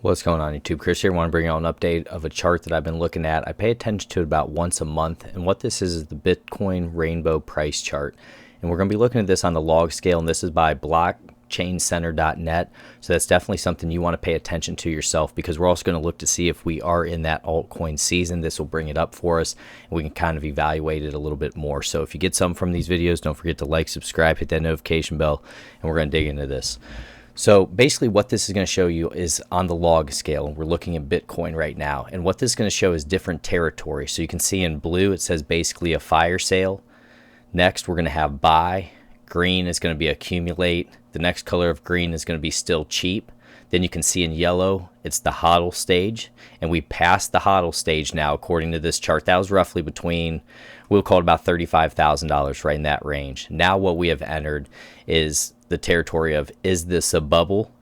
What's going on YouTube? Chris here. I want to bring you an update of a chart that I've been looking at. I pay attention to it about once a month, and what this is the Bitcoin rainbow price chart. And we're going to be looking at this on the log scale, and this is by blockchaincenter.net. So that's definitely something you want to pay attention to yourself, because we're also going to look to see if we are in that altcoin season. This will bring it up for us, and we can kind of evaluate it a little bit more. So if you get something from these videos, don't forget to like, subscribe, hit that notification bell, and we're going to dig into this. So basically what this is going to show you is on the log scale, and we're looking at Bitcoin right now. And what this is going to show is different territory. So you can see in blue, it says basically a fire sale. Next, we're going to have buy. Green is going to be accumulate. The next color of green is going to be still cheap. Then you can see in yellow, it's the hodl stage. And we passed the hodl stage now, according to this chart. That was roughly between, we'll call it about $35,000, right in that range. Now what we have entered is the territory of, is this a bubble?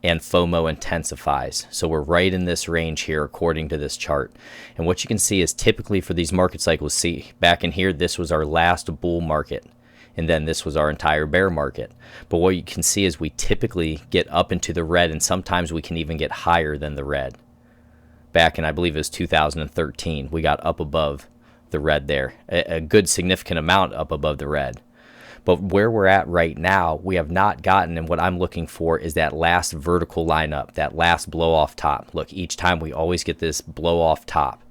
And FOMO intensifies. So we're right in this range here according to this chart. And what you can see is typically for these market cycles, see back in here, this was our last bull market. And then this was our entire bear market. But what you can see is we typically get up into the red, and sometimes we can even get higher than the red. Back in, I believe it was 2013, we got up above the red there. A good significant amount up above the red. But where we're at right now, we have not gotten, and what I'm looking for is that last vertical lineup, that last blow off top. Look, each time we always get this blow off top.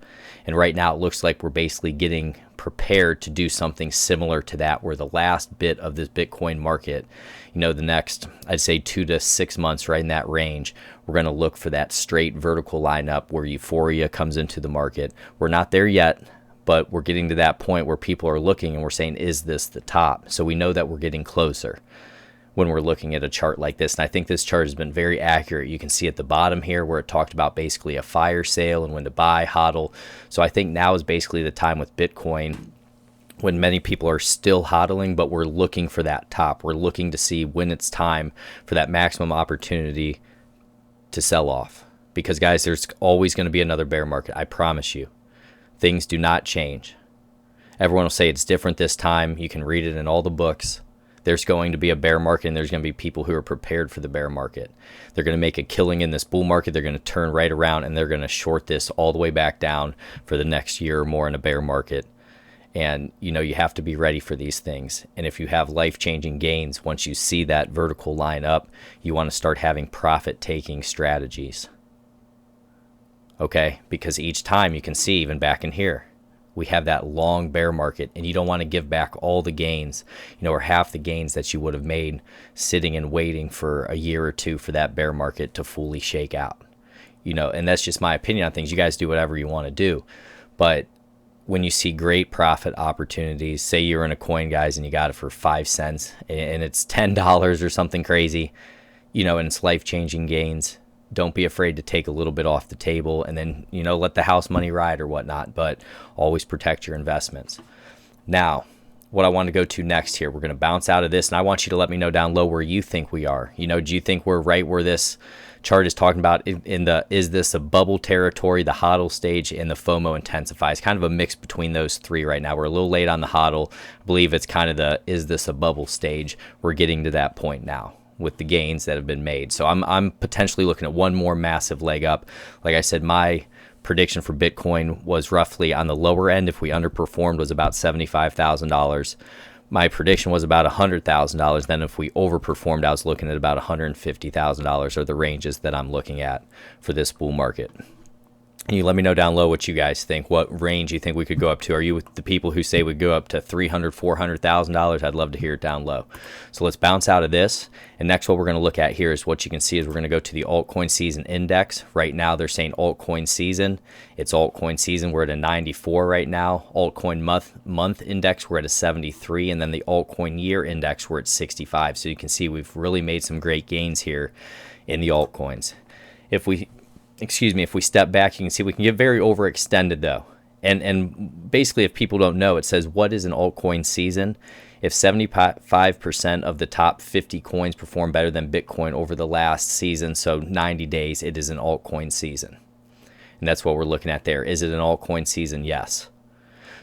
And right now it looks like we're basically getting prepared to do something similar to that, where the last bit of this Bitcoin market, you know, the next, I'd say 2 to 6 months, right in that range, we're going to look for that straight vertical lineup where euphoria comes into the market. We're not there yet, but we're getting to that point where people are looking and we're saying, is this the top? So we know that we're getting closer when we're looking at a chart like this. And I think this chart has been very accurate. You can see at the bottom here where it talked about basically a fire sale and when to buy, hodl. So I think now is basically the time with Bitcoin when many people are still hodling, but we're looking for that top. We're looking to see when it's time for that maximum opportunity to sell off. Because guys, there's always going to be another bear market. I promise you. Things do not change. Everyone will say it's different this time. You can read it in all the books. There's going to be a bear market, and there's going to be people who are prepared for the bear market. They're going to make a killing in this bull market. They're going to turn right around, and they're going to short this all the way back down for the next year or more in a bear market. And, you know, you have to be ready for these things. And if you have life-changing gains, once you see that vertical line up, you want to start having profit-taking strategies. Okay, because each time you can see, even back in here, we have that long bear market, and you don't want to give back all the gains, you know, or half the gains that you would have made sitting and waiting for a year or two for that bear market to fully shake out. You know, and that's just my opinion on things. You guys do whatever you want to do. But when you see great profit opportunities, say you're in a coin, guys, and you got it for 5 cents and it's $10 or something crazy, you know, and it's life-changing gains. Don't be afraid to take a little bit off the table and then, you know, let the house money ride or whatnot, but always protect your investments. Now, what I want to go to next here, we're going to bounce out of this, and I want you to let me know down low where you think we are. You know, do you think we're right where this chart is talking about in the, is this a bubble territory, the hodl stage, and the FOMO intensifies? Kind of a mix between those three right now. We're a little late on the hodl. I believe it's kind of the, is this a bubble stage? We're getting to that point now with the gains that have been made. So I'm potentially looking at one more massive leg up. Like I said, my prediction for Bitcoin was roughly on the lower end. If we underperformed, was about $75,000. My prediction was about $100,000. Then if we overperformed, I was looking at about $150,000 are the ranges that I'm looking at for this bull market. And you let me know down low what you guys think, what range you think we could go up to. Are you with the people who say we go up to $300,000, $400,000? I'd love to hear it down low. So let's bounce out of this. And next, what we're going to look at here is what you can see is we're going to go to the altcoin season index. Right now, they're saying altcoin season. It's altcoin season. We're at a 94 right now. Altcoin month index, we're at a 73. And then the altcoin year index, we're at 65. So you can see we've really made some great gains here in the altcoins. If we step back, you can see we can get very overextended though. And basically, if people don't know, it says, what is an altcoin season? If 75% of the top 50 coins perform better than Bitcoin over the last season, so 90 days, it is an altcoin season. And that's what we're looking at there. Is it an altcoin season? Yes.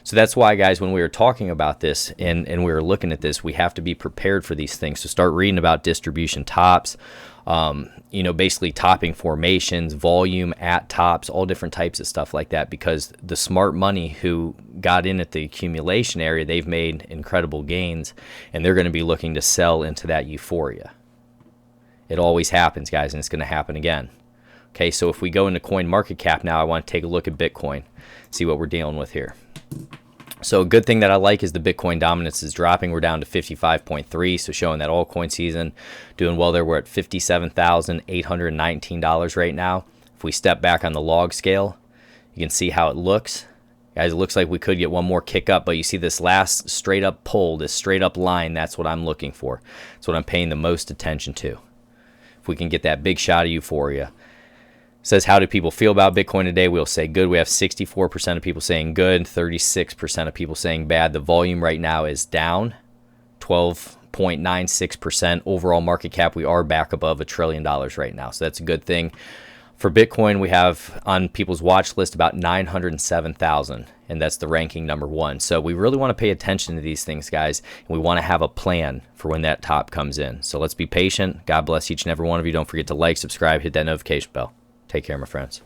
So that's why, guys, when we were talking about this and we were looking at this, we have to be prepared for these things. So start reading about distribution tops, you know, basically topping formations, volume at tops, all different types of stuff like that, because the smart money who got in at the accumulation area, they've made incredible gains, and they're going to be looking to sell into that euphoria. It always happens, guys, and it's going to happen again. Okay, so if we go into coin market cap now, I want to take a look at Bitcoin, see what we're dealing with here. So a good thing that I like is the Bitcoin dominance is dropping. We're down to 55.3, so showing that altcoin season doing well there. We're at $57,819 right now. If we step back on the log scale, you can see how it looks. Guys, it looks like we could get one more kick up, but you see this last straight up pull, this straight up line, that's what I'm looking for. That's what I'm paying the most attention to. If we can get that big shot of euphoria. Says, how do people feel about Bitcoin today? We'll say good. We have 64% of people saying good, 36% of people saying bad. The volume right now is down 12.96%. Overall market cap, we are back above $1 trillion right now. So that's a good thing. For Bitcoin, we have on people's watch list about 907,000, and that's the ranking #1. So we really want to pay attention to these things, guys, and we want to have a plan for when that top comes in. So let's be patient. God bless each and every one of you. Don't forget to like, subscribe, hit that notification bell. Take care, my friends.